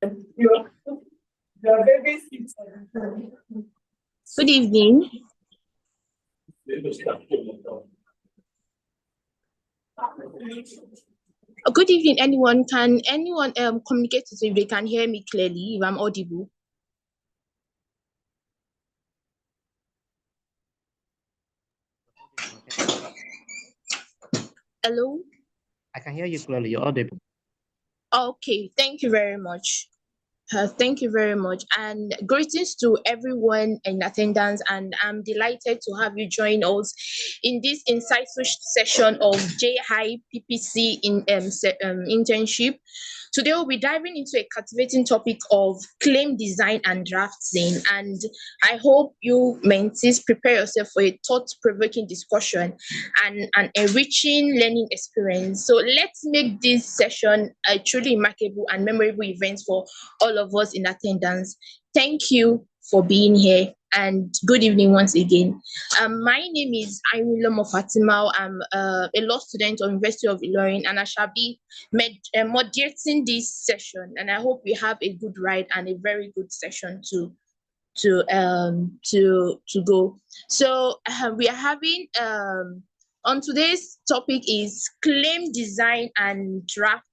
You are very sweet. Good evening. Good evening, anyone. Can anyone communicate to me if they can hear me clearly, if I'm audible? Hello? I can hear you clearly. You're audible. Okay, thank you very much. Thank you very much, and greetings to everyone in attendance. And I'm delighted to have you join us in this insightful session of JIIPCC internship. Today, we'll be diving into a captivating topic of claim design and drafting. And I hope you mentees prepare yourself for a thought-provoking discussion and an enriching learning experience. So let's make this session a truly remarkable and memorable event for all of us in attendance. Thank you for being here and good evening once again. My name is Ayulomo Fatima. I'm a law student at University of Ilorin, and I shall be moderating this session. And I hope we have a good ride and a very good session to go. So we are having on today's topic is claim design and drafting.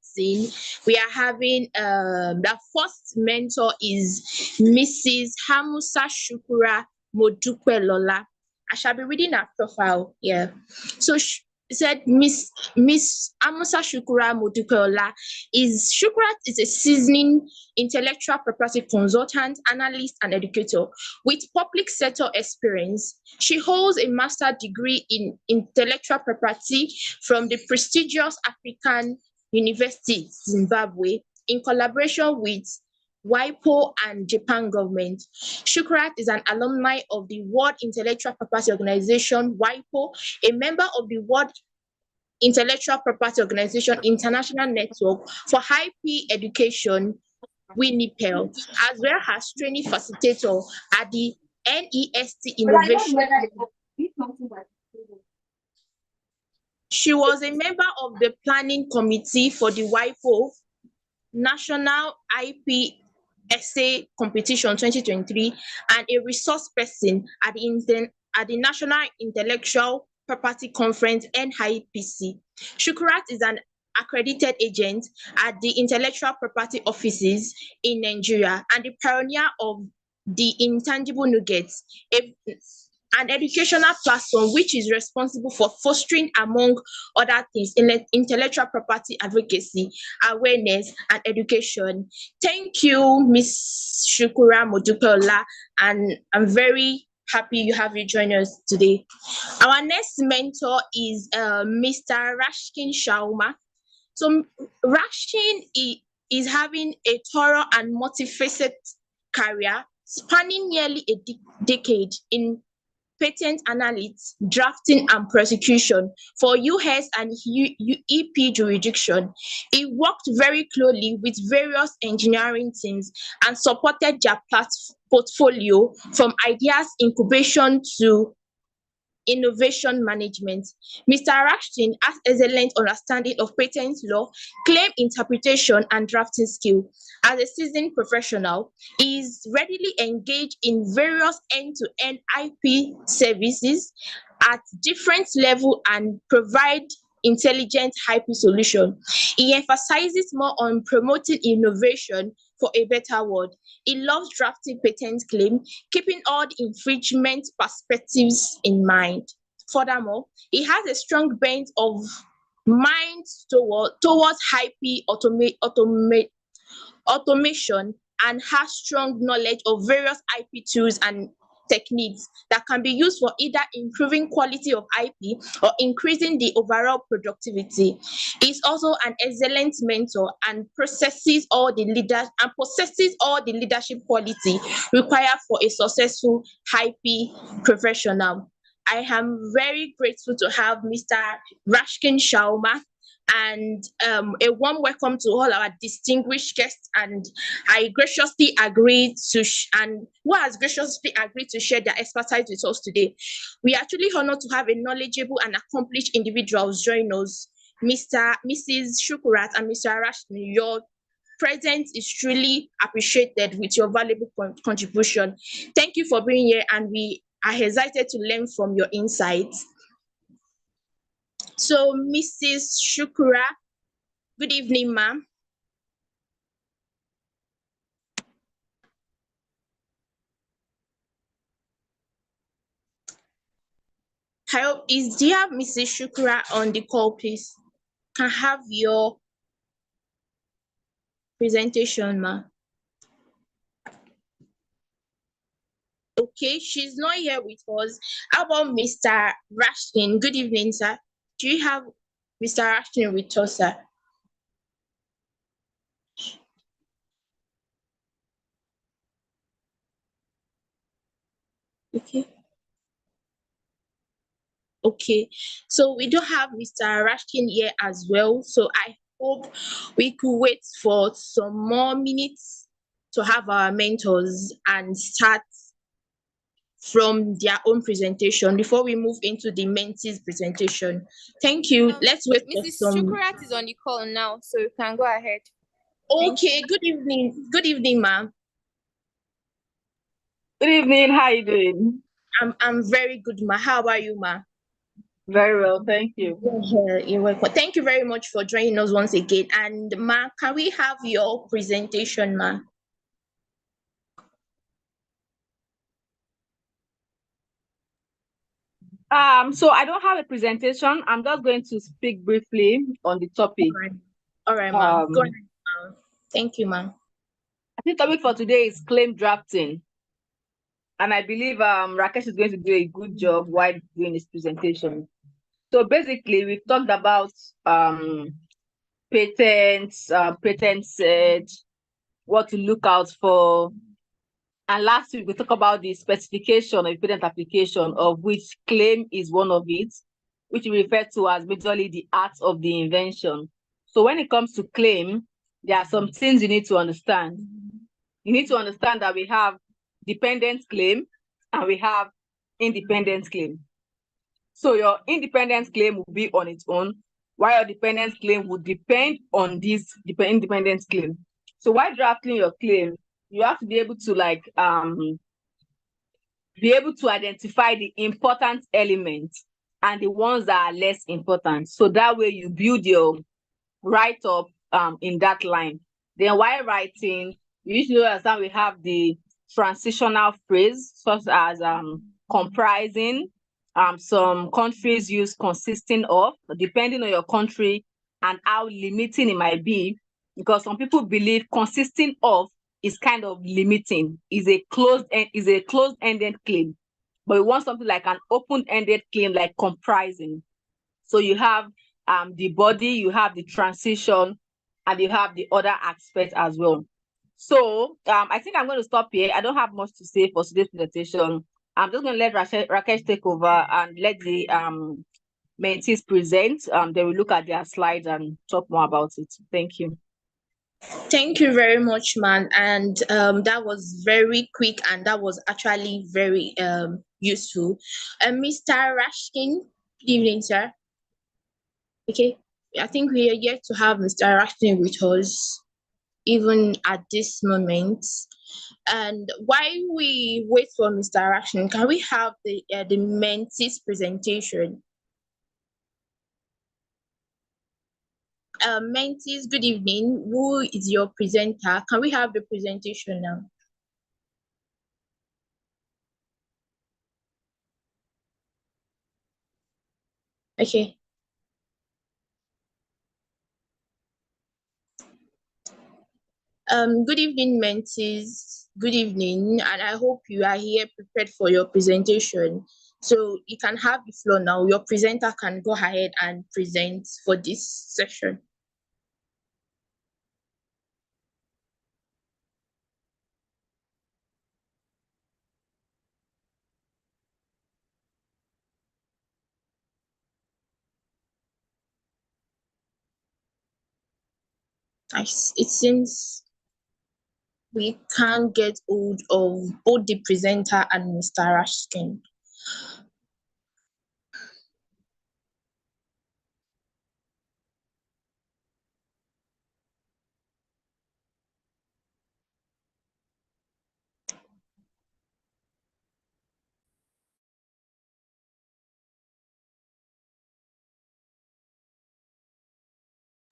We are having the first mentor is Mrs. Hamusa Shukura Modupe Lola. I shall be reading her profile here. So she said Miss Amusa Shukura Modupeola Shukrat is a seasoned intellectual property consultant, analyst, and educator with public sector experience. She holds a master's degree in intellectual property from the prestigious African University, Zimbabwe, in collaboration with WIPO and Japan government. Shukrat is an alumni of the World Intellectual Property Organization, WIPO, a member of the World Intellectual Property Organization International Network for IP Education, WINIPEL, as well as training facilitator at the NEST Innovation. She was a member of the planning committee for the WIPO National IP Essay Competition 2023 and a resource person at the National Intellectual Property Conference NIPC. Shukrat is an accredited agent at the intellectual property offices in Nigeria and the pioneer of the Intangible Nuggets, an educational platform which is responsible for fostering, among other things, intellectual property advocacy, awareness, and education. Thank you, Ms. Shukura Modupeola, and I'm very happy you have you join us today. Our next mentor is Mr. Rashkin Shauma. So Rashkin is having a thorough and multifaceted career spanning nearly a decade in patent analysis, drafting, and prosecution for US and EP jurisdiction. He worked very closely with various engineering teams and supported their portfolio from ideas incubation to innovation management. Mr. Rashtin has excellent understanding of patent law, claim interpretation, and drafting skill. As a seasoned professional, he is readily engaged in various end-to-end IP services at different levels and provide intelligent IP solution. He emphasizes more on promoting innovation for a better world. He loves drafting patent claim, keeping all the infringement perspectives in mind. Furthermore, he has a strong bent of mind towards IP automation and has strong knowledge of various IP tools and techniques that can be used for either improving quality of IP or increasing the overall productivity. He is also an excellent mentor and possesses all the leadership quality required for a successful IP professional. I am very grateful to have Mr. Rashkin Shauma and a warm welcome to all our distinguished guests. And I graciously agreed to who has graciously agreed to share their expertise with us today. We are actually honored to have a knowledgeable and accomplished individuals join us, Mrs. Shukurat and Mr. Rashkin. Your presence is truly appreciated with your valuable contribution. Thank you for being here, and we are excited to learn from your insights. So, Mrs. Shukura, good evening, ma'am. Do you have Mrs. Shukura on the call, please? Can I have your presentation, ma'am? Okay, she's not here with us. How about Mr. Rashkin? Good evening, sir. Do you have Mr. Rashkin with us, sir? Okay. Okay, so we do have Mr. Rashkin here as well. So I hope we could wait for some more minutes to have our mentors and start from their own presentation before we move into the mentees presentation. Thank you. Let's wait for Mrs. some. Shukurat is on the call now, so you can go ahead. Okay, good evening. Good evening, ma'am. Good evening. How are you doing? I'm very good, ma. How about you, ma? Very well, thank you. You're welcome. Thank you very much for joining us once again. And ma, can we have your presentation, ma? So I don't have a presentation. I'm just going to speak briefly on the topic. All right, ma. Go ahead, ma. Thank you, ma. I think the topic for today is claim drafting. And I believe Rakesh is going to do a good job while doing his presentation. So basically, we've talked about patents, patent search, what to look out for. And last week, we talked about the specification of a patent application, of which claim is one of it, which we refer to as majorly the art of the invention. So when it comes to claim, there are some things you need to understand. You need to understand that we have dependent claim and we have independent claim. So your independent claim will be on its own, while your dependent claim would depend on this independent claim. So while drafting your claim, you have to be able to identify the important elements and the ones that are less important. So that way you build your write-up in that line. Then while writing, you usually understand we have the transitional phrase, such as comprising. Some countries use consisting of, depending on your country and how limiting it might be, because some people believe consisting of is kind of limiting, is a closed-ended claim. But we want something like an open-ended claim, like comprising. So you have the body, you have the transition, and you have the other aspect as well. So I think I'm going to stop here. I don't have much to say for today's presentation. I'm just going to let Rakesh take over and let the mentees present. They will look at their slides and talk more about it. Thank you. Thank you very much, man. And that was very quick, and that was actually very useful. Mr. Rashkin, good evening, sir. Okay, I think we are yet to have Mr. Rashkin with us, even at this moment. And while we wait for Mr. Rashkin, can we have the mentees presentation? Mentees, good evening. Who is your presenter? Can we have the presentation now? Okay. Good evening, mentees. Good evening, and I hope you are here prepared for your presentation. So you can have the floor now. Your presenter can go ahead and present for this session. It seems we can't get hold of both the presenter and Mr. Rashkin.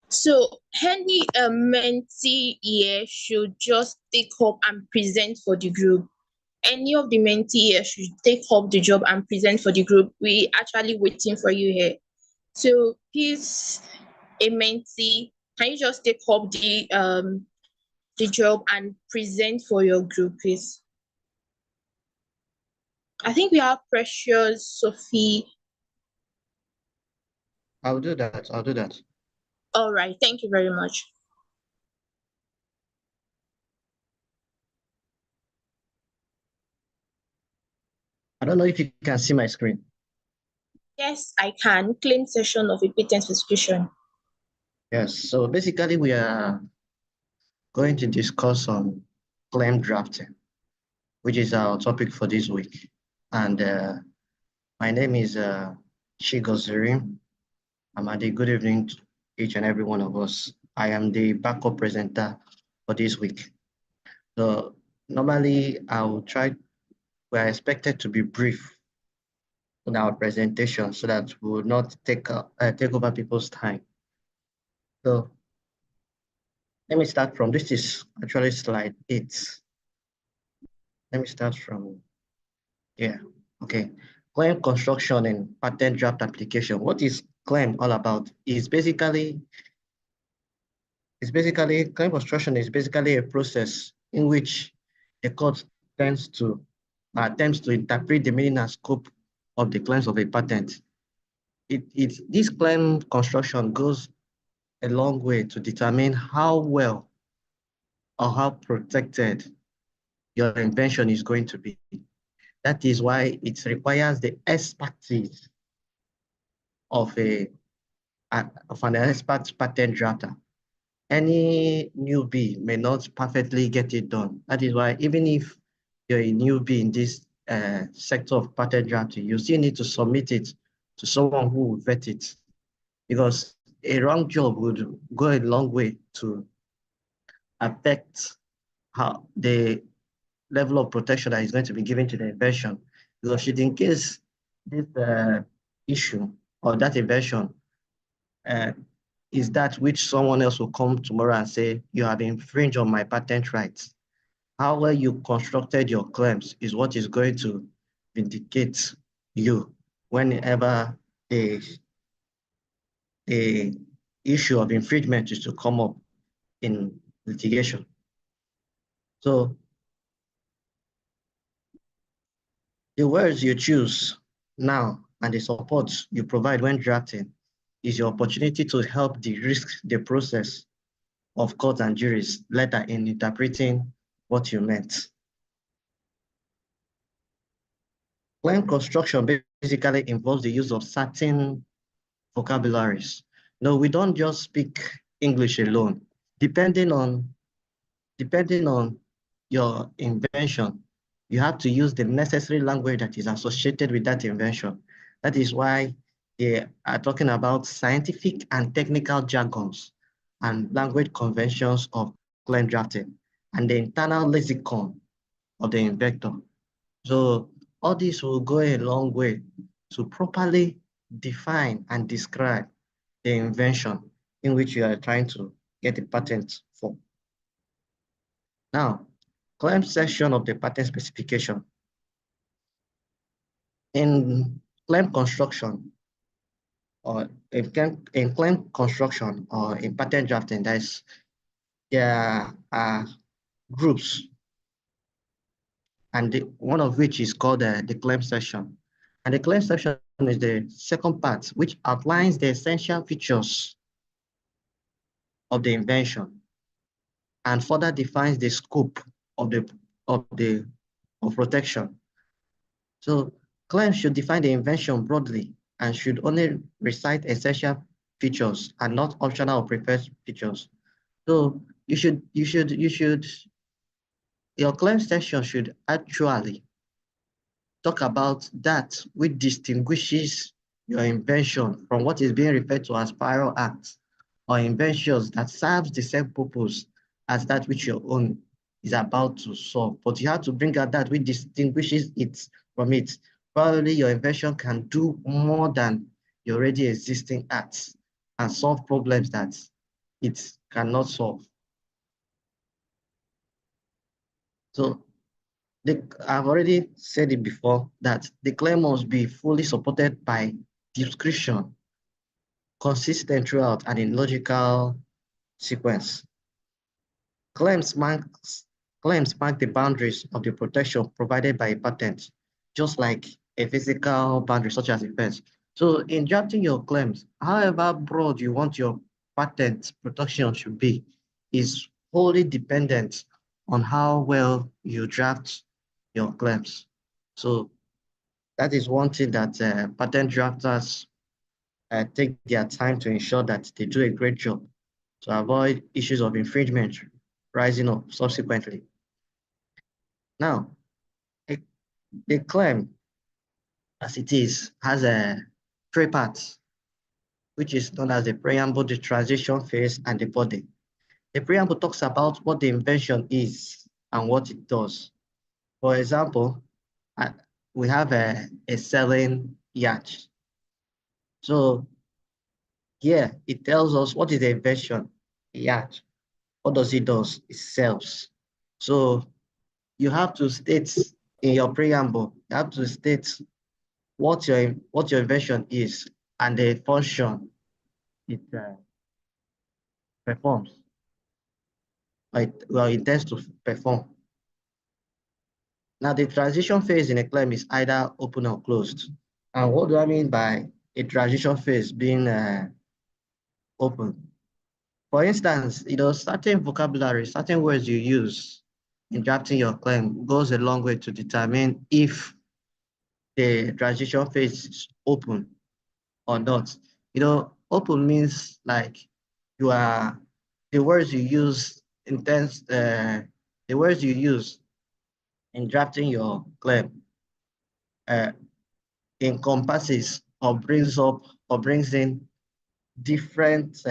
So any mentee here should just take up and present for the group. Any of the mentee here should take up the job and present for the group. We actually waiting for you here. So please, a mentee, can you just take up the job and present for your group, please? I think we have Precious, Sophie. I'll do that. I'll do that. All right, thank you very much. I don't know if you can see my screen. Yes, I can. Claim session of a patent specification. Yes. So basically, we are going to discuss on claim drafting, which is our topic for this week. And my name is Chigozirim. Amadi. Good evening to each and every one of us. I am the backup presenter for this week. So normally we are expected to be brief in our presentation so that we will not take over people's time. So let me start from, this is actually slide 8. Let me start from here. Okay. Claim construction and patent draft application. What is claim all about? Claim construction is basically a process in which the court attempts to interpret the meaning and scope of the claims of a patent. This claim construction goes a long way to determine how well or how protected your invention is going to be. That is why it requires the expertise of an expert patent drafter. Any newbie may not perfectly get it done. That is why even if you're a newbie in this sector of patent drafting, you still need to submit it to someone who will vet it, because a wrong job would go a long way to affect how the level of protection that is going to be given to the invention. Because should in case this issue or that invention is that which someone else will come tomorrow and say, you have infringed on my patent rights. How well you constructed your claims is what is going to vindicate you whenever the issue of infringement is to come up in litigation. So the words you choose now and the support you provide when drafting is your opportunity to help de-risk the process of courts and juries later in interpreting what you meant. Claim construction basically involves the use of certain vocabularies. No, we don't just speak English alone. Depending on your invention, you have to use the necessary language that is associated with that invention. That is why they are talking about scientific and technical jargons and language conventions of claim drafting and the internal lexicon of the inventor. So all this will go a long way to properly define and describe the invention in which you are trying to get a patent for. Now, claim section of the patent specification. In claim construction or in claim construction or in patent drafting, there are groups, and one of which is called the claim section. And the claim section is the second part, which outlines the essential features of the invention and further defines the scope of protection. So claims should define the invention broadly and should only recite essential features and not optional or preferred features. So your claim section should actually talk about that which distinguishes your invention from what is being referred to as prior acts or inventions that serves the same purpose as that which your own is about to solve. But you have to bring out that which distinguishes it from it. Probably your invention can do more than your already existing acts and solve problems that it cannot solve. So I've already said it before that the claim must be fully supported by description, consistent throughout, and in logical sequence. Claims mark the boundaries of the protection provided by a patent, just like a physical boundary such as a fence. So in drafting your claims, however broad you want your patent protection should be, is wholly dependent on how well you draft your claims. So that is one thing that patent drafters take their time to ensure that they do a great job to avoid issues of infringement rising up subsequently. Now, a claim, as it is, has three parts, which is known as the preamble, the transition phase, and the body. The preamble talks about what the invention is and what it does. For example, we have a selling yacht. So here it tells us what is the invention, a yacht. What does it do? It sells. So you have to state in your preamble, you have to state what your invention is and the function it performs, or it intends to perform. Now, the transition phase in a claim is either open or closed. And what do I mean by a transition phase being open? For instance, certain vocabulary, certain words you use in drafting your claim goes a long way to determine if the transition phase is open or not. Open means like the words you use the words you use in drafting your claim uh, encompasses or brings in different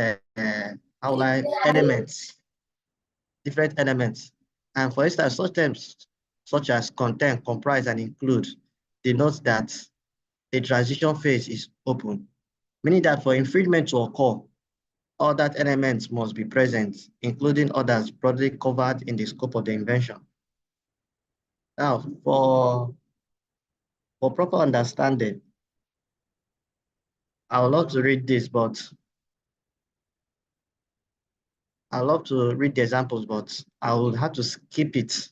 elements, different elements. And for instance, such terms such as contain, comprise, and include denote that the transition phase is open, meaning that for infringement to occur, all that elements must be present, including others broadly covered in the scope of the invention. Now, for proper understanding, I would love to read this, but I love to read the examples, but I will have to skip it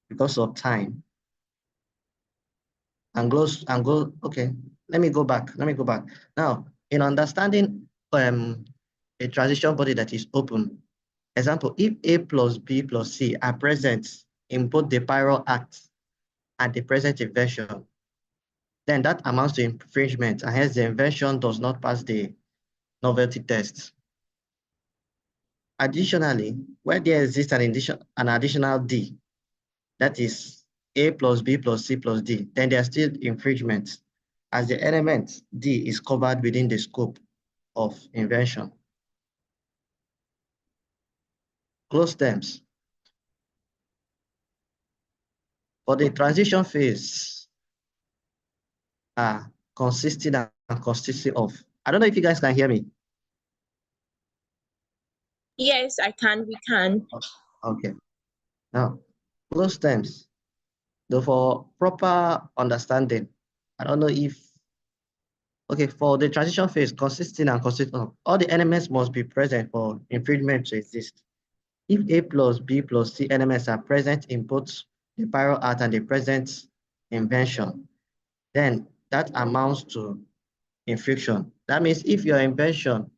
because of time. Okay, let me go back. Now, in understanding a transition body that is open, example, if A plus B plus C are present in both the prior act and the present invention, then that amounts to infringement, and hence the invention does not pass the novelty test. Additionally, where there exists an additional D, that is A plus B plus C plus D, then there are still infringements, as the element D is covered within the scope of invention. Close terms. For the transition phase, consisting and consisting of. I don't know if you guys can hear me. Yes, I can. We can. Okay. Now, close terms. Though for proper understanding, I don't know if, okay, for the transition phase, consisting and consisting of, all the elements must be present for infringement to exist. If A plus B plus C elements are present in both the prior art and the present invention, then that amounts to infringement. That means if your invention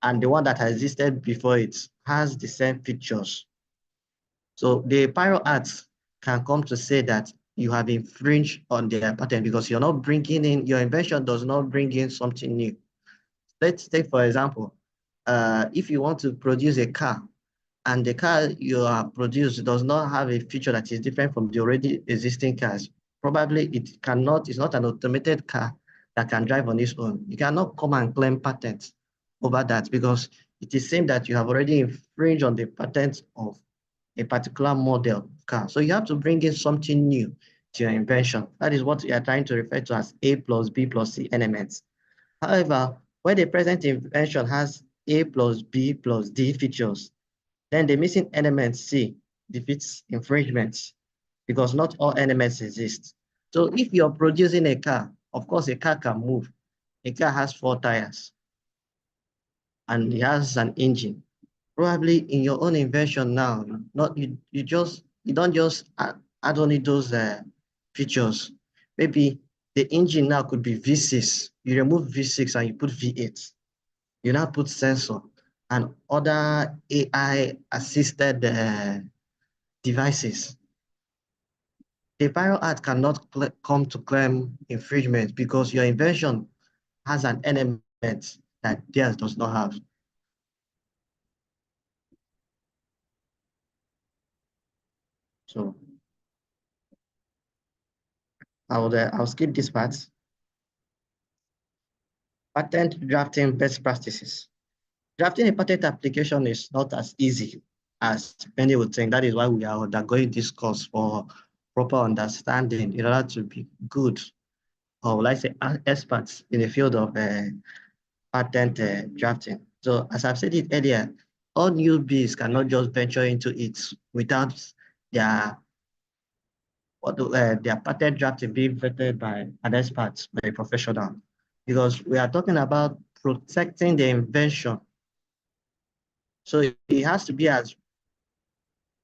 and the one that has existed before it has the same features, so the prior art can come to say that you have infringed on their patent because you're not bringing in, your invention does not bring in something new. Let's take, for example, if you want to produce a car and the car you are produced does not have a feature that is different from the already existing cars, probably it's not an automated car that can drive on its own. You cannot come and claim patents over that because it is saying that you have already infringed on the patent of a particular model car. So you have to bring in something new to your invention. That is what we are trying to refer to as A plus B plus C elements. However, where the present invention has A plus B plus D features, then the missing element C defeats infringement because not all elements exist. So if you're producing a car, of course, a car can move. A car has 4 tires and it has an engine. Probably in your own invention now, not you don't just add only those features. Maybe the engine now could be V6. You remove V6 and you put V8. You now put sensor and other AI assisted devices. The Bio Act cannot come to claim infringement because your invention has an element that theirs does not have. So I'll skip this part. Patent drafting best practices. Drafting a patent application is not as easy as many would think. That is why we are undergoing this course for proper understanding in order to be good, or will I say experts in the field of patent drafting. So as I've said it earlier, all newbies cannot just venture into it without their their patent drafting being vetted by an expert, by a professional. Because we are talking about protecting the invention. So it has to be as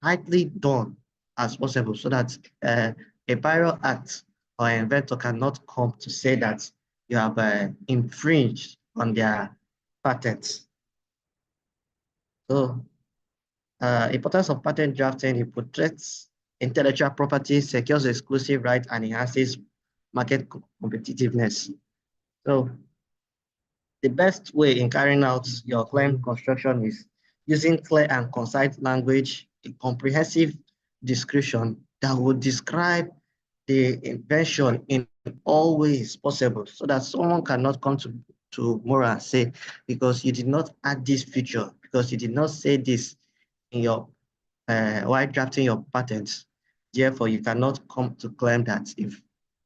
tightly done as possible so that a Bio Act or an inventor cannot come to say that you have infringed on their patents. So importance of patent drafting, it protects intellectual property, secures exclusive rights, and enhances market competitiveness. So the best way in carrying out your claim construction is using clear and concise language, a comprehensive description that would describe the invention in all ways possible so that someone cannot come to Mora and say, because you did not add this feature, because you did not say this in your while drafting your patents, therefore you cannot come to claim that if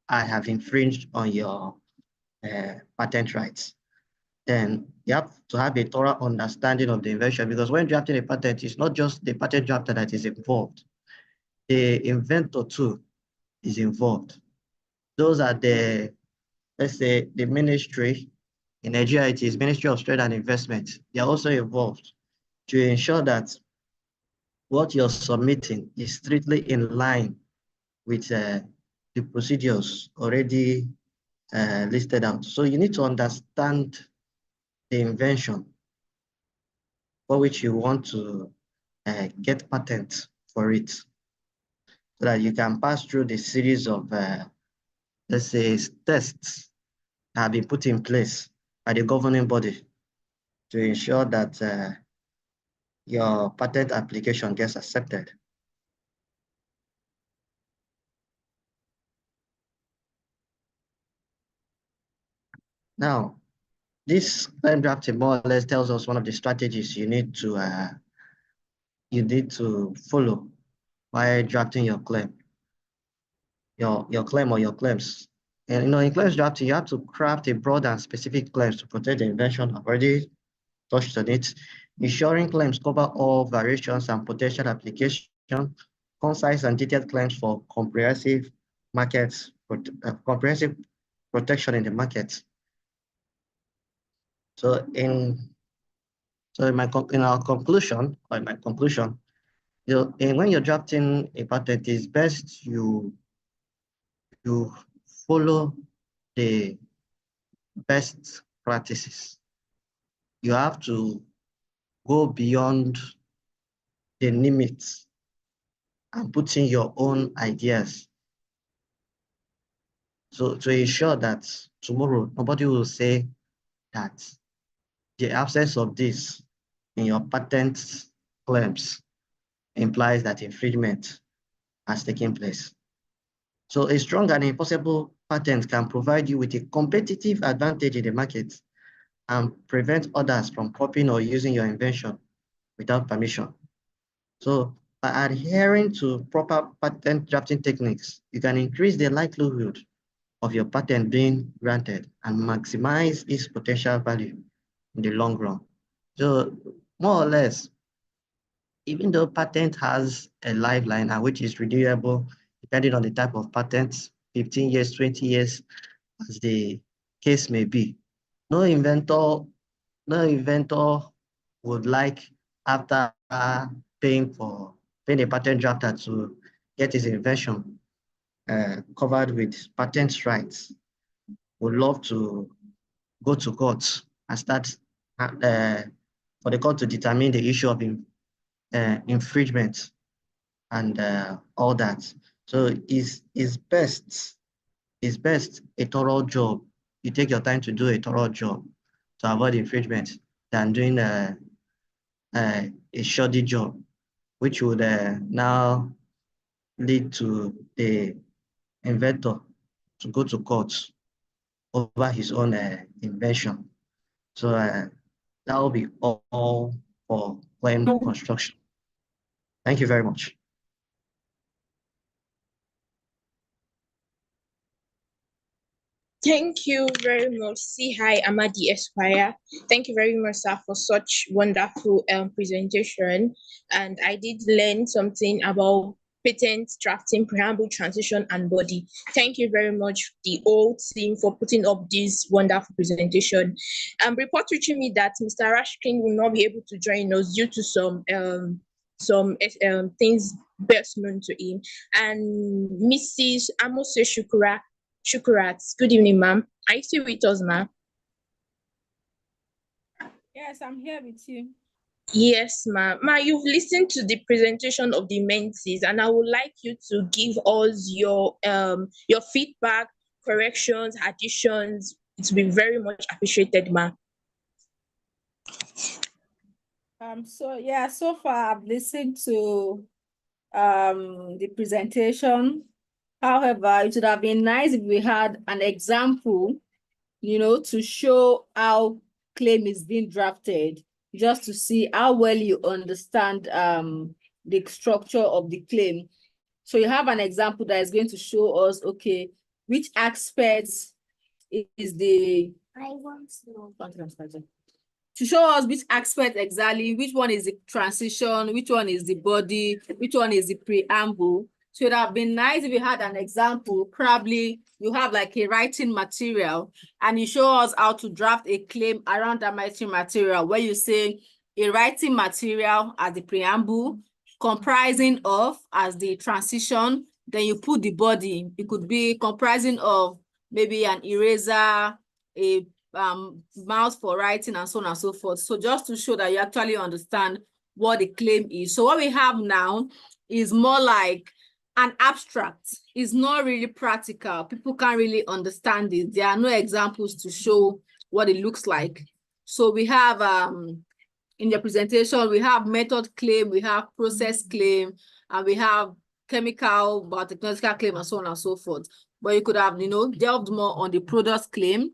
I have infringed on your patent rights. Then you have to have a thorough understanding of the invention, because when drafting a patent, it's not just the patent drafter that is involved. The inventor too is involved. Those are the, let's say, the ministry. In Nigeria, it is Ministry of Trade and Investment. They are also involved to ensure that what you're submitting is strictly in line with the procedures already listed out. So you need to understand the invention for which you want to get patent for it, so that you can pass through the series of, let's say, tests that have been put in place by the governing body to ensure that your patent application gets accepted. Now, this claim drafting more or less tells us one of the strategies you need to follow while drafting your claim, your claim or your claims. And in claims drafting, you have to craft a broad and specific claims to protect the invention. I've already touched on it. Ensuring claims cover all variations and potential application, concise and detailed claims for comprehensive markets, comprehensive protection in the market. So in my conclusion, when you're drafting a patent, it's best you follow the best practices. You have to go beyond the limits and put in your own ideas. So to ensure that tomorrow nobody will say that the absence of this in your patent claims implies that infringement has taken place. So a strong and enforceable patent can provide you with a competitive advantage in the market and prevent others from copying or using your invention without permission. So by adhering to proper patent drafting techniques, you can increase the likelihood of your patent being granted and maximize its potential value in the long run. So more or less, even though patent has a lifeline and which is renewable depending on the type of patent, 15 years, 20 years, as the case may be. No inventor, no inventor would like, after paying a patent drafter to get his invention covered with patent rights, would love to go to court and start for the court to determine the issue of infringement and all that. So it's best a thorough job. You take your time to do a thorough job to avoid infringement than doing a shoddy job, which would now lead to the inventor to go to court over his own invention. So that will be all for claim construction. Thank you very much. Thank you very much, C. Amadi Esquire. Thank you very much, sir, for such wonderful presentation. And I did learn something about patent drafting, preamble, transition, and body. Thank you very much, the whole team, for putting up this wonderful presentation. Report reaching me that Mr. Rashkin will not be able to join us due to some things best known to him. And Mrs. Amose Shukurat, good evening, ma'am. Are you still with us, ma'am? Yes, I'm here with you. Yes, ma'am. Ma, you've listened to the presentation of the mentees, and I would like you to give us your feedback, corrections, additions. It will be very much appreciated, ma'am. So far I've listened to the presentation. However, it would have been nice if we had an example, to show how claim is being drafted, just to see how well you understand the structure of the claim. So you have an example that is going to show us, okay, which aspects is the to show us which aspect exactly, which one is the transition, which one is the body, which one is the preamble. So it would have been nice if you had an example. Probably you have like a writing material and you show us how to draft a claim around that writing material, where you say a writing material as the preamble, comprising of as the transition, then you put the body. It could be comprising of maybe an eraser, a mouse for writing, and so on and so forth. So just to show that you actually understand what the claim is. So what we have now is more like an abstract. It's not really practical. People can't really understand it. There are no examples to show what it looks like. So we have in the presentation, we have method claim, we have process claim, and we have chemical, biotechnological claim, and so on and so forth. But you could have, delved more on the product claim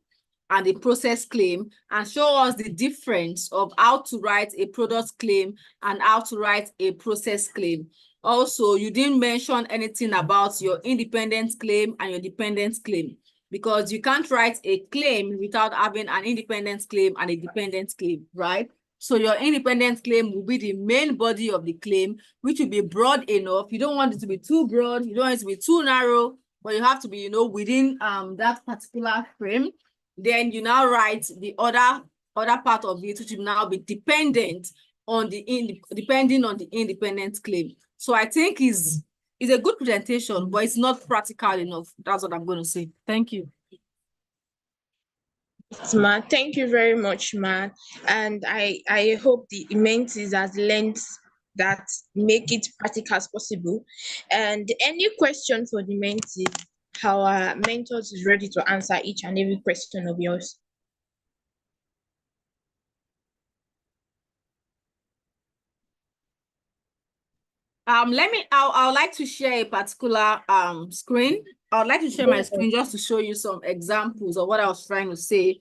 and the process claim and show us the difference of how to write a product claim and how to write a process claim. Also, you didn't mention anything about your independent claim and your dependent claim, because you can't write a claim without having an independent claim and a dependent claim, right? So your independent claim will be the main body of the claim, which will be broad enough. You don't want it to be too broad. You don't want it to be too narrow, but you have to be, within that particular frame. Then you now write the other part of it, which will now be depending on the independent claim. So I think is a good presentation, but it's not practical enough. That's what I'm going to say. Thank you. Ma, thank you very much, ma. And I hope the mentees has learned that make it practical as possible. And any question for the mentees, our mentors is ready to answer each and every question of yours. I would like to share a particular screen. I would like to share my screen just to show you some examples of what I was trying to say.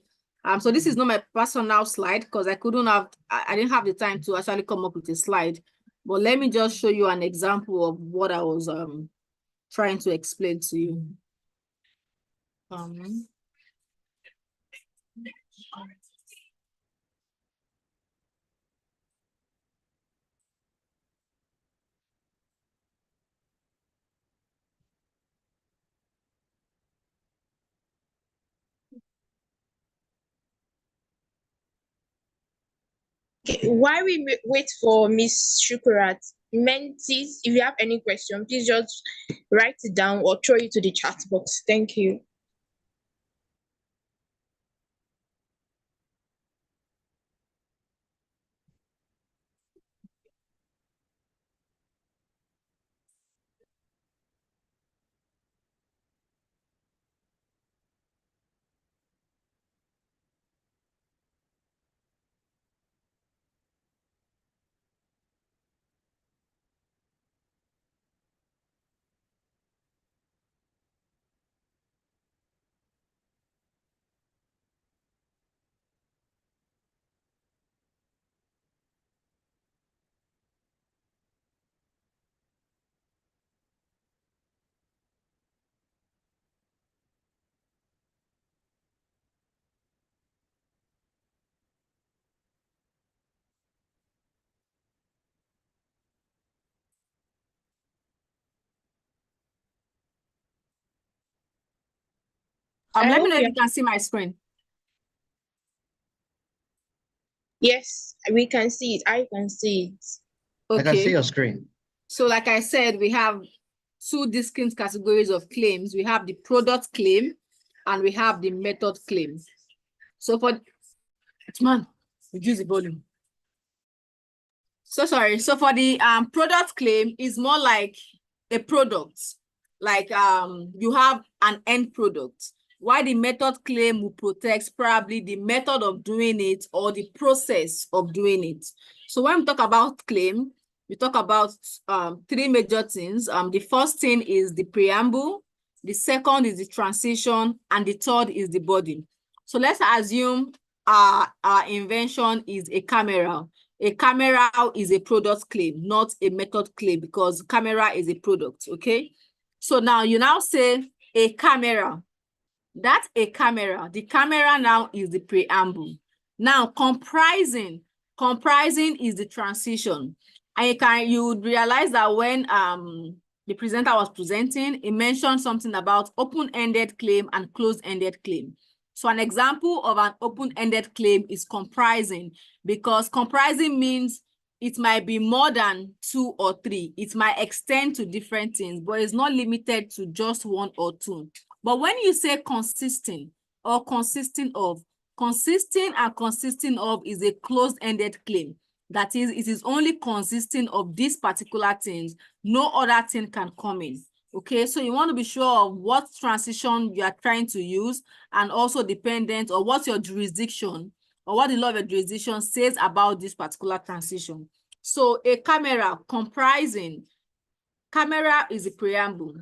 So this is not my personal slide because I didn't have the time to actually come up with a slide. But let me just show you an example of what I was trying to explain to you. Okay, while we wait for Miss Shukurat, mentees, if you have any question, please just write it down or throw it to the chat box. Thank you. I Let me hope know if you you can see my screen. Yes, we can see it. I can see it. I can see Okay. your screen. So like I said, we have two distinct categories of claims. We have the product claim and we have the method claim. So for, man, reduce the volume. So sorry. So for the product claim is more like a product, like you have an end product. Why the method claim will protect probably the method of doing it or the process of doing it. So when we talk about claim, we talk about three major things. The first thing is the preamble, the second is the transition, and the third is the body. So let's assume our invention is a camera. A camera is a product claim, not a method claim, because camera is a product, okay? So now you now say a camera. That's a camera. The camera now is the preamble. Now comprising is the transition. And you would realize that when the presenter was presenting, he mentioned something about open-ended claim and closed-ended claim. So an example of an open-ended claim is comprising, because comprising means it might be more than 2 or 3. It might extend to different things, but it's not limited to just 1 or 2. But when you say consisting or consisting of, consisting and consisting of is a closed-ended claim. That is, it is only consisting of these particular things. No other thing can come in. Okay, so you want to be sure of what transition you are trying to use, and also dependent or what your jurisdiction or what the law of your jurisdiction says about this particular transition. So a camera comprising, camera is the preamble.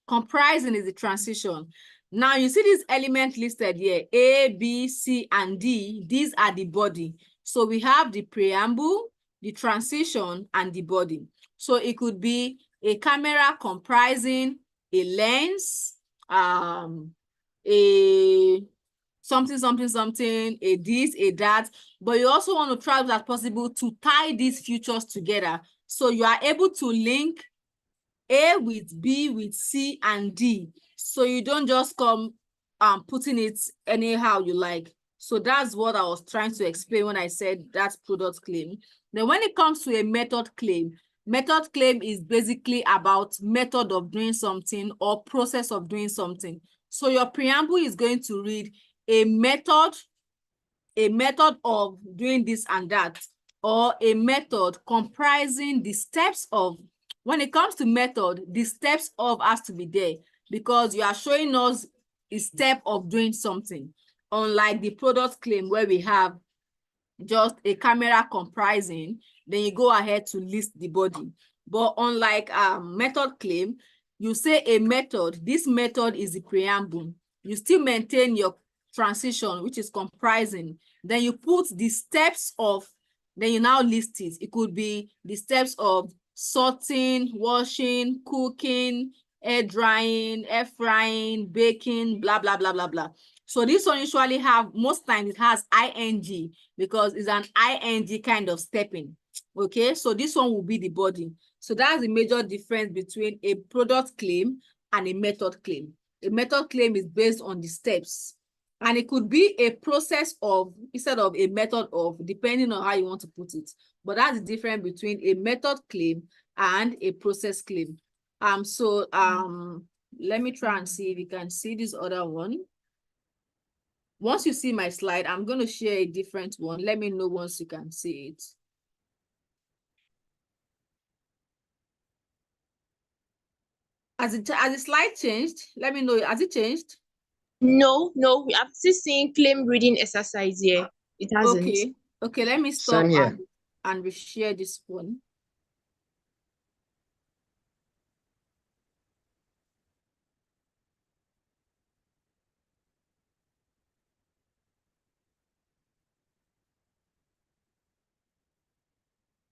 Comprising is the transition. Now you see this element listed here, A, B, C, and D. These are the body. So we have the preamble, the transition, and the body. So it could be a camera comprising a lens, a something, a this, a that. But you also want to try as possible to tie these features together. So you are able to link A with B with C and D. So you don't just come putting it anyhow you like. So that's what I was trying to explain when I said that's product claim. Then when it comes to a method claim is basically about method of doing something or process of doing something. So your preamble is going to read a method of doing this and that, or a method comprising the steps of. When it comes to method, the steps of has to be there, because you are showing us a step of doing something, unlike the product claim where we have just a camera comprising, then you go ahead to list the body. But unlike method claim, you say a method, this method is the preamble. You still maintain your transition, which is comprising. Then you put the steps of, then you now list it. It could be the steps of sorting, washing, cooking, air drying, air frying, baking, blah, blah, blah, blah, blah. So this one usually have, most times it has ing, because it's an ing kind of stepping. Okay, so this one will be the body. So that's the major difference between a product claim and a method claim. A method claim is based on the steps. And it could be a process of, instead of a method of, depending on how you want to put it. But that's the difference between a method claim and a process claim. Let me try and see if you can see this other one. Once you see my slide, I'm going to share a different one. Let me know once you can see it. Has the slide changed? Let me know. Has it changed? No, we have still seen claim reading exercise here. It hasn't. Okay, let me stop Same here. and reshare this one.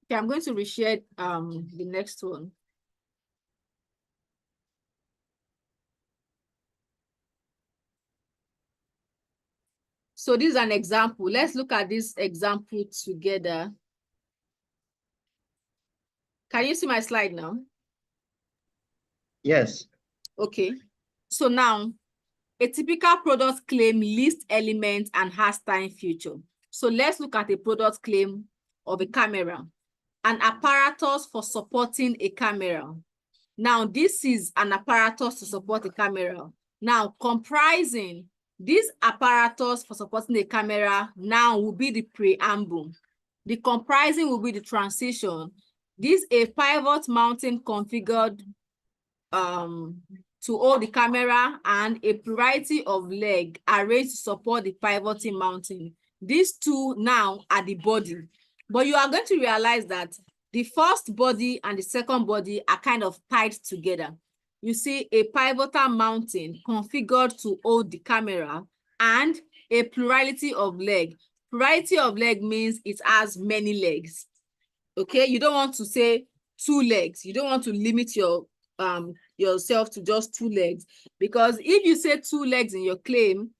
Okay, I'm going to reshare the next one. So this is an example. Let's look at this example together. Can you see my slide now? Yes. Okay. So now, a typical product claim lists elements and has time future. So let's look at a product claim of a camera. An apparatus for supporting a camera. Now, this is an apparatus to support a camera. Now, comprising this apparatus for supporting the camera now will be the preamble. The comprising will be the transition. This is a pivot mounting configured to hold the camera and a variety of legs arranged to support the pivoting mounting. These two now are the body. But you are going to realize that the first body and the second body are kind of tied together. You see a pivotal mounting configured to hold the camera and a plurality of leg. Plurality of leg means it has many legs. Okay, you don't want to say 2 legs. You don't want to limit yourself to just 2 legs, because if you say 2 legs in your claim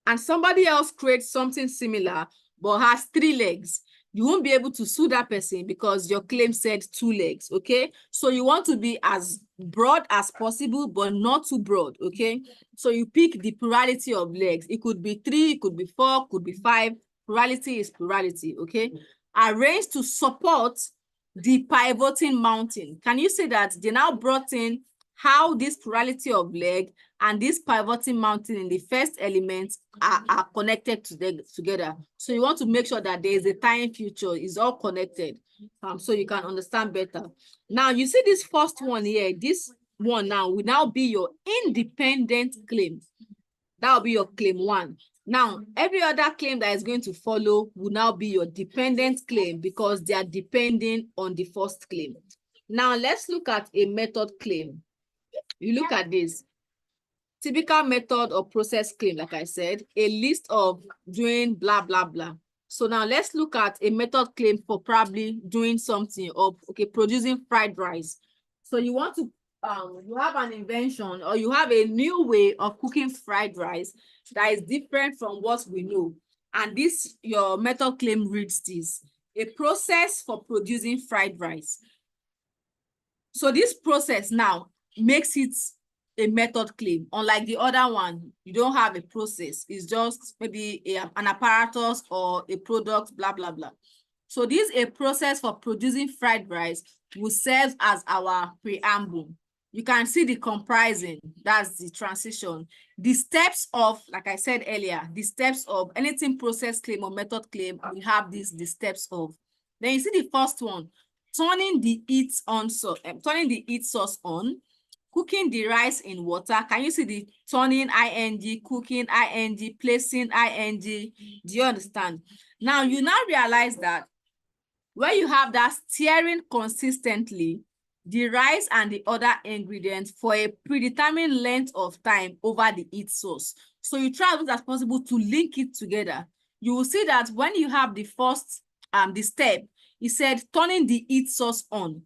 and somebody else creates something similar but has 3 legs, you won't be able to sue that person because your claim said 2 legs. Okay, so you want to be as broad as possible but not too broad. Okay, so you pick the plurality of legs. It could be 3, it could be 4, could be 5. Plurality is plurality. Okay, arranged to support the pivoting mounting. Can you see that they now brought in how this plurality of leg and this pivoting mounting in the first element are connected together. So you want to make sure that there is a time future, is all connected, so you can understand better. Now you see this first one here, this one now will now be your independent claim. That will be your claim 1. Now, every other claim that is going to follow will now be your dependent claim because they are depending on the first claim. Now, let's look at a method claim. You look at this. Typical method or process claim, like I said, a list of doing blah, blah, blah. So now let's look at a method claim for probably doing something of, okay, producing fried rice. So you want to, you have an invention or you have a new way of cooking fried rice that is different from what we know. And this, your method claim reads this: a process for producing fried rice. So this process now makes it a method claim. Unlike the other one, you don't have a process. It's just maybe an apparatus or a product, blah, blah, blah. So this is a process for producing fried rice will serve as our preamble. You can see the comprising, that's the transition. The steps of, like I said earlier, the steps of anything process claim or method claim, we have the steps of. Then you see the first one, turning the heat source on, cooking the rice in water. Can you see the turning ing, cooking ing, placing ing? Do you understand? Now you now realize that when you have that stirring consistently the rice and the other ingredients for a predetermined length of time over the heat source. So you try as much as possible to link it together. You will see that when you have the first the step, it said turning the heat source on.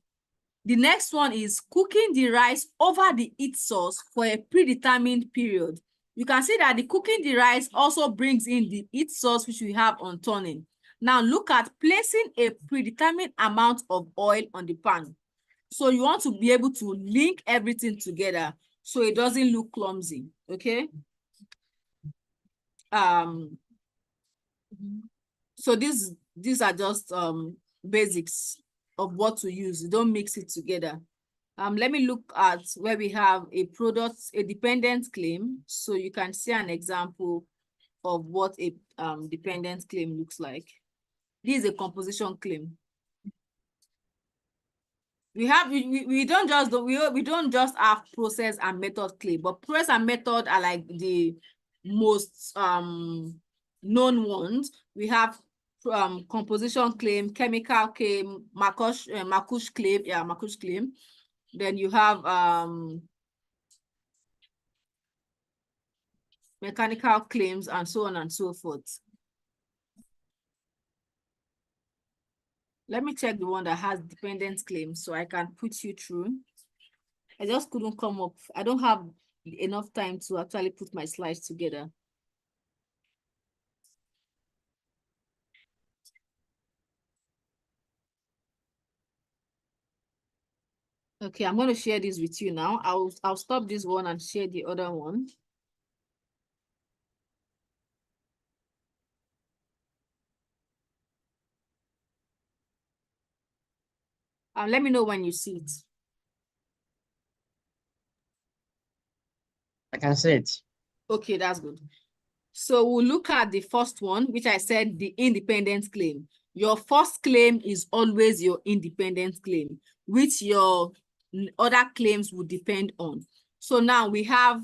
The next one is cooking the rice over the heat source for a predetermined period. You can see that the cooking the rice also brings in the heat source which we have on turning. Now look at placing a predetermined amount of oil on the pan. So you want to be able to link everything together so it doesn't look clumsy, okay? So these are just basics of what to use. You don't mix it together. Let me look at where we have a dependent claim, so you can see an example of what a dependent claim looks like. This is a composition claim. We don't just have process and method claim, but process and method are like the most known ones. We have composition claim, chemical claim, Markush claim, Markush claim. Then you have mechanical claims and so on and so forth. Let me check the one that has dependent claims so I can put you through. I just couldn't come up. I don't have enough time to actually put my slides together. Okay, I'm going to share this with you now. I'll stop this one and share the other one. Let me know when you see it. I can see it. Okay, that's good. So we'll look at the first one, which I said the independent claim. Your first claim is always your independent claim, which your other claims will depend on. So now we have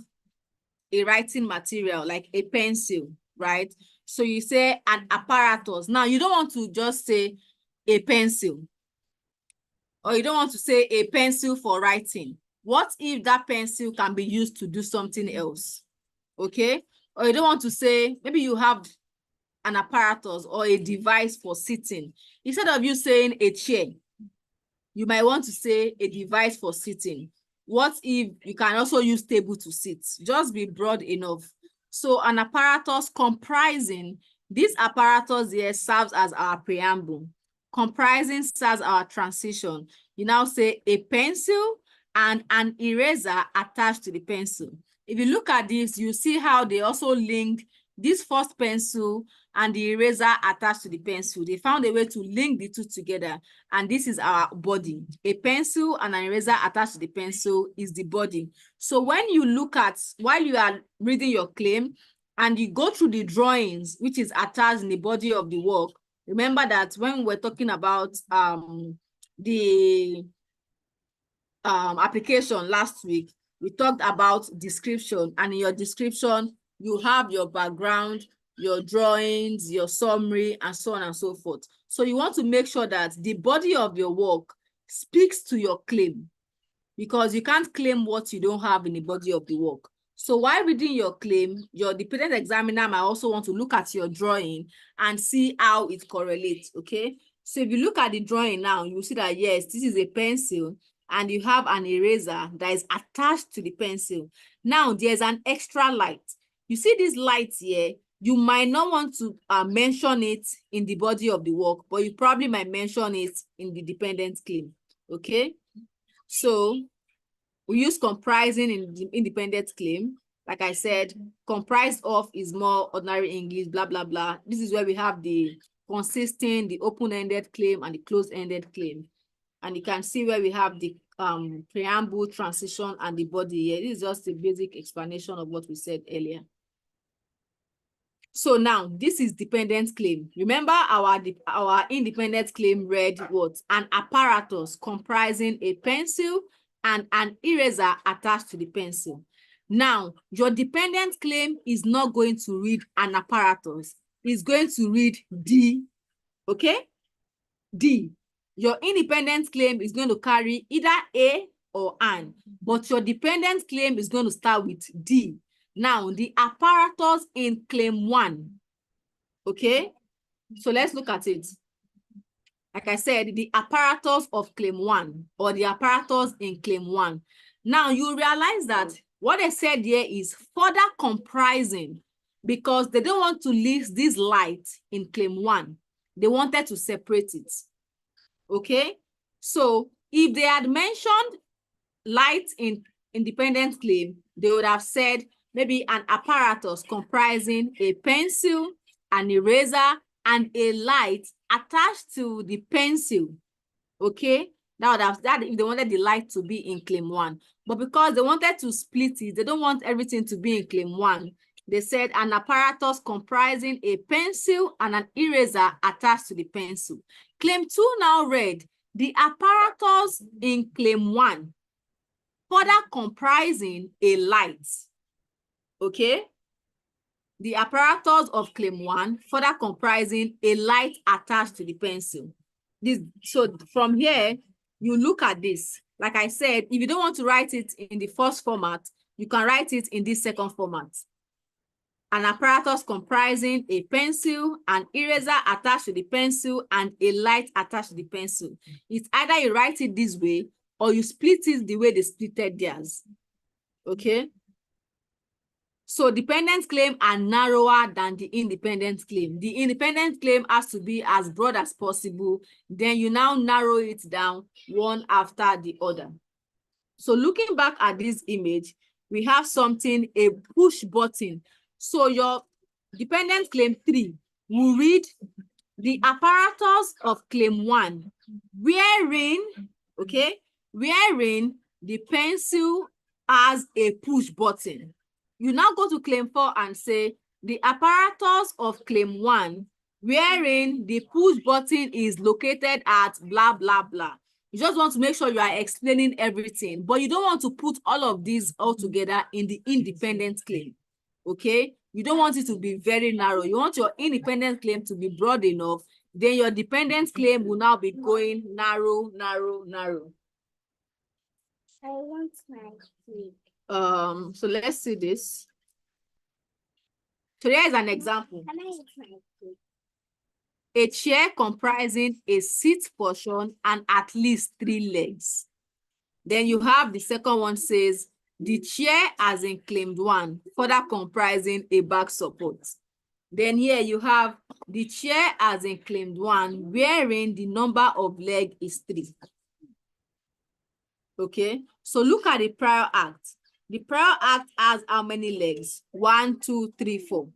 a writing material like a pencil, right? So you say an apparatus. Now you don't want to just say a pencil, or you don't want to say a pencil for writing. What if that pencil can be used to do something else? Okay? Or you don't want to say, maybe you have an apparatus or a device for sitting. Instead of you saying a chair, you might want to say a device for sitting. What if you can also use table to sit? Just be broad enough. So an apparatus comprising, this apparatus here serves as our preamble. Comprising serves our transition. You now say a pencil and an eraser attached to the pencil. If you look at this, you see how they also link this first pencil and the eraser attached to the pencil. They found a way to link the two together, and this is our body. A pencil and an eraser attached to the pencil is the body. So when you look at, while you are reading your claim and you go through the drawings, which is attached in the body of the work, remember that when we're talking about the application last week, we talked about description, and in your description, you have your background, your drawings, your summary, and so on and so forth. So you want to make sure that the body of your work speaks to your claim, because you can't claim what you don't have in the body of the work. So while reading your claim, your dependent examiner might also want to look at your drawing and see how it correlates, okay? So if you look at the drawing now, you see that, yes, this is a pencil, and you have an eraser that is attached to the pencil. Now there's an extra light. You see this light here, you might not want to mention it in the body of the work, but you probably might mention it in the dependent claim, okay? So we use comprising in the independent claim. Like I said, comprised of is more ordinary English, blah, blah, blah. This is where we have the consisting, the open-ended claim, and the closed-ended claim. And you can see where we have the preamble, transition, and the body here. This is just a basic explanation of what we said earlier. So now this is dependent claim. Remember our independent claim read what? An apparatus comprising a pencil and an eraser attached to the pencil. Now, your dependent claim is not going to read an apparatus. It's going to read D, okay? D. Your independent claim is going to carry either A or an, but your dependent claim is going to start with D. Now, the apparatus in claim 1, okay? So let's look at it. Like I said, the apparatus of claim 1 or the apparatus in claim 1. Now, you realize that what they said here is further comprising, because they don't want to list this light in claim 1. They wanted to separate it, okay? So if they had mentioned light in independent claim, they would have said maybe an apparatus comprising a pencil, an eraser, and a light attached to the pencil. Okay, now that if they wanted the light to be in claim 1, but because they wanted to split it, they don't want everything to be in claim 1. They said an apparatus comprising a pencil and an eraser attached to the pencil. Claim 2 now read the apparatus in claim 1 further comprising a light. Okay, the apparatus of claim 1 further comprising a light attached to the pencil. So from here, you look at this. Like I said, if you don't want to write it in the first format, you can write it in this second format. An apparatus comprising a pencil, an eraser attached to the pencil, and a light attached to the pencil. It's either you write it this way or you split it the way they splitted theirs. Okay? So dependent claim are narrower than the independent claim. The independent claim has to be as broad as possible. Then you now narrow it down one after the other. So looking back at this image, we have something, a push button. So your dependent claim 3 will read the apparatus of claim 1, wherein the pencil has a push button. You now go to claim 4 and say the apparatus of claim 1, wherein the push button is located at blah, blah, blah. You just want to make sure you are explaining everything, but you don't want to put all of these all together in the independent claim. Okay? You don't want it to be very narrow. You want your independent claim to be broad enough. Then your dependent claim will now be going narrow, narrow, narrow. I want my cake. So let's see this. So there is an example. Can I eat my cake? A chair comprising a seat portion and at least 3 legs. Then you have the second one says, the chair as in claimed 1, further comprising a back support. Then here you have the chair as in claimed 1, wherein the number of leg is 3. Okay, so look at the prior act. The prior act has how many legs? 1, 2, 3, 4.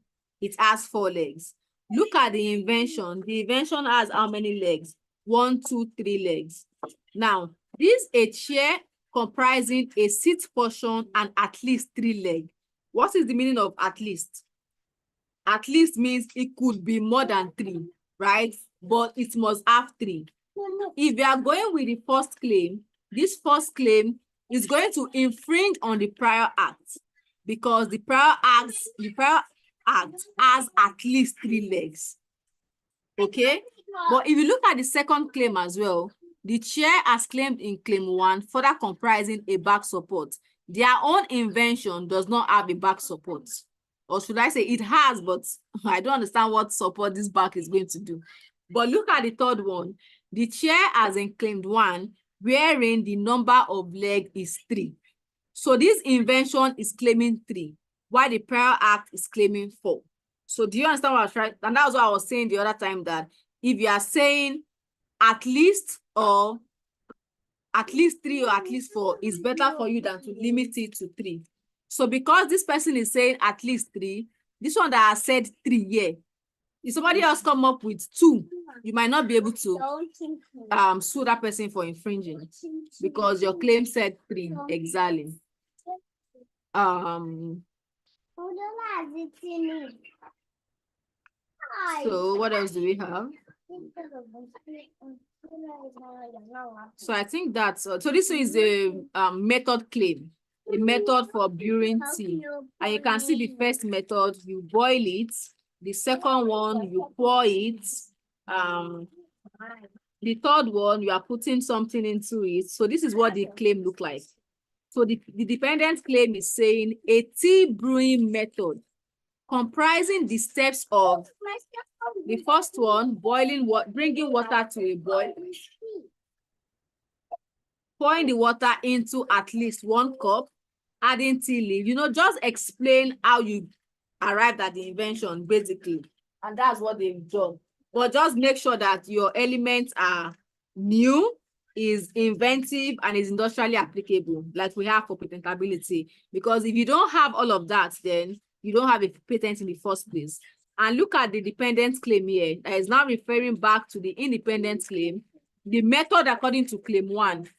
It has 4 legs. Look at the invention. The invention has how many legs? 1, 2, 3 legs. Now, this is a chair comprising a seat portion and at least 3 legs. What is the meaning of at least? At least means it could be more than 3, right? But it must have 3. If you are going with the first claim, this first claim is going to infringe on the prior act because the prior act has at least 3 legs. Okay, but if you look at the second claim as well, the chair as claimed in claim 1, further comprising a back support. Their own invention does not have a back support. Or should I say it has, but I don't understand what support this back is going to do. But look at the third one. The chair as in claimed 1, wherein the number of leg is 3. So this invention is claiming 3, while the prior act is claiming 4. So do you understand what I was trying? And that's what I was saying the other time, that if you are saying at least 3 or at least 4, it's better for you than to limit it to 3. So because this person is saying at least 3, this one that has said 3 here, if somebody else come up with 2, you might not be able to sue that person for infringing because your claim said 3 exactly. So what else do we have? So I think that's so this is a method claim, a method for brewing tea. And you can see the first method, you boil it. The second one, you pour it. The third one, you are putting something into it. So this is what the claim look like. So the dependent claim is saying a tea brewing method comprising the steps of the first one, boiling what, bringing water to a boil, pouring the water into at least 1 cup, adding tea leaf. Just explain how you arrived at the invention, basically. And that's what they've done. But just make sure that your elements are new is inventive and is industrially applicable, like we have for patentability. Because if you don't have all of that, then you don't have a patent in the first place. And look at the dependent claim here. That is now referring back to the independent claim. The method according to claim 1,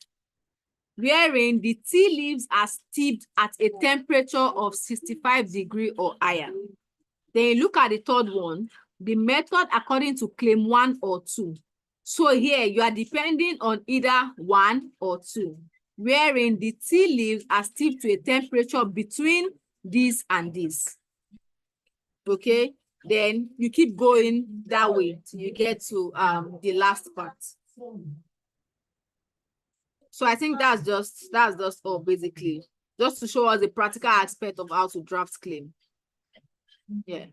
wherein the tea leaves are steeped at a temperature of 65 degrees or higher. Then look at the third one, the method according to claim 1 or 2. So here you are depending on either 1 or 2, wherein the tea leaves are steeped to a temperature between this and this. Okay, then you keep going that way till you get to the last part. So I think that's just all, basically, just to show us the practical aspect of how to draft claim. Yeah.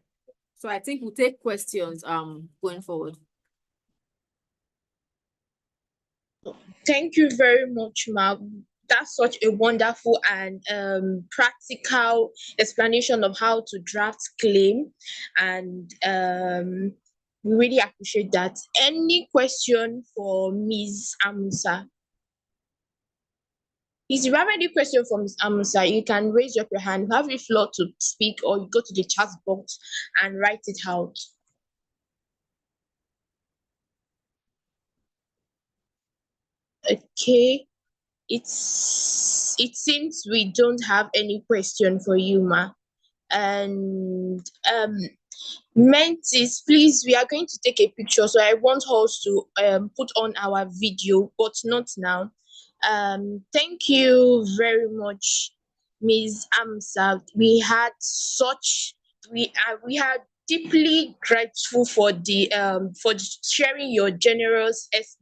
So I think we'll take questions going forward. Thank you very much, Ma. That's such a wonderful and practical explanation of how to draft claim, and we really appreciate that. Any question for Ms. Amusa? If you have any question for Ms. Amusa, you can raise up your hand. You have the floor to speak, or you go to the chat box and write it out. Okay. It seems we don't have any question for you, Ma. And mentees, please, we are going to take a picture. So I want us to put on our video, but not now. Thank you very much, Ms. Amsa. We are deeply grateful for sharing your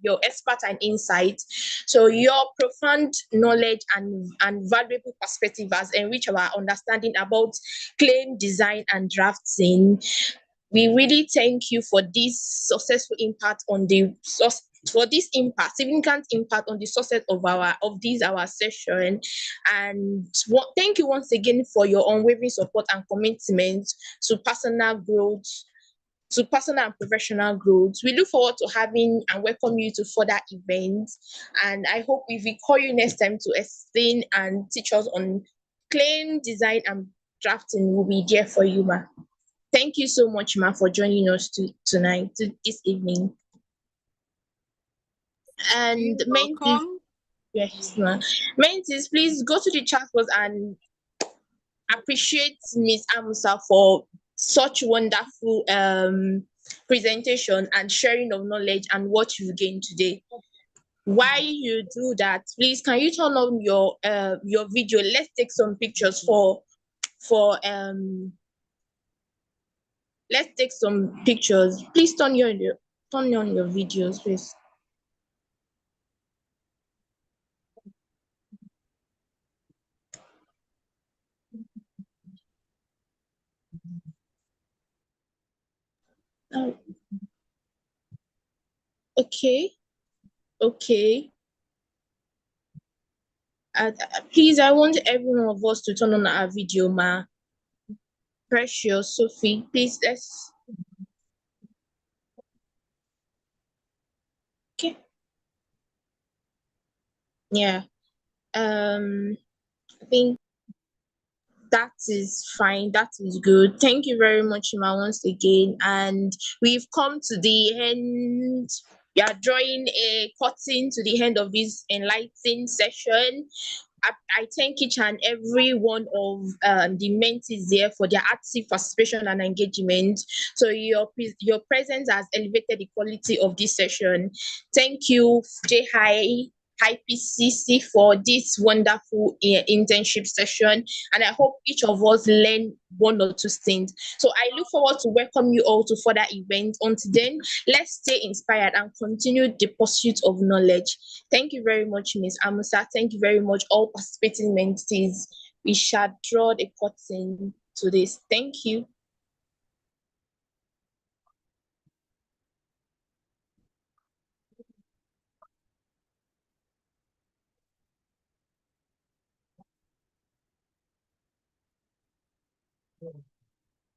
your expert and insight. So your profound knowledge and valuable perspective has enriched our understanding about claim design and drafting. We really thank you for this successful impact on the significant impact on the success of our session. And thank you once again for your unwavering support and commitment to personal growth, to personal and professional growth. We look forward to having and welcome you to further events. And I hope if we call you next time to explain and teach us on claim design and drafting, we'll be there for you, Ma. Thank you so much, Ma, for joining us this evening. And mentees, yes, Ma. Mentees, please go to the chat box and appreciate Ms. Amusa for such wonderful presentation and sharing of knowledge and what you gained today. While you do that, please can you turn on your video? Let's take some pictures let's take some pictures. Please turn on your videos, please. Okay. Please, I want every one of us to turn on our video, Ma. Precious, Sophie, please, let's. Okay. Yeah. I think that is fine. That is good. Thank you very much, Ma, once again. And we've come to the end. We are drawing a curtain to the end of this enlightening session. I thank each and every one of the mentees there for their active participation and engagement. So your presence has elevated the quality of this session. Thank you, JIIPCC, for this wonderful internship session, and I hope each of us learn one or two things. So I look forward to welcome you all to further events. Until then, let's stay inspired and continue the pursuit of knowledge. Thank you very much, Ms. Amusa. Thank you very much, all participating mentees. We shall draw the curtain to this. Thank you.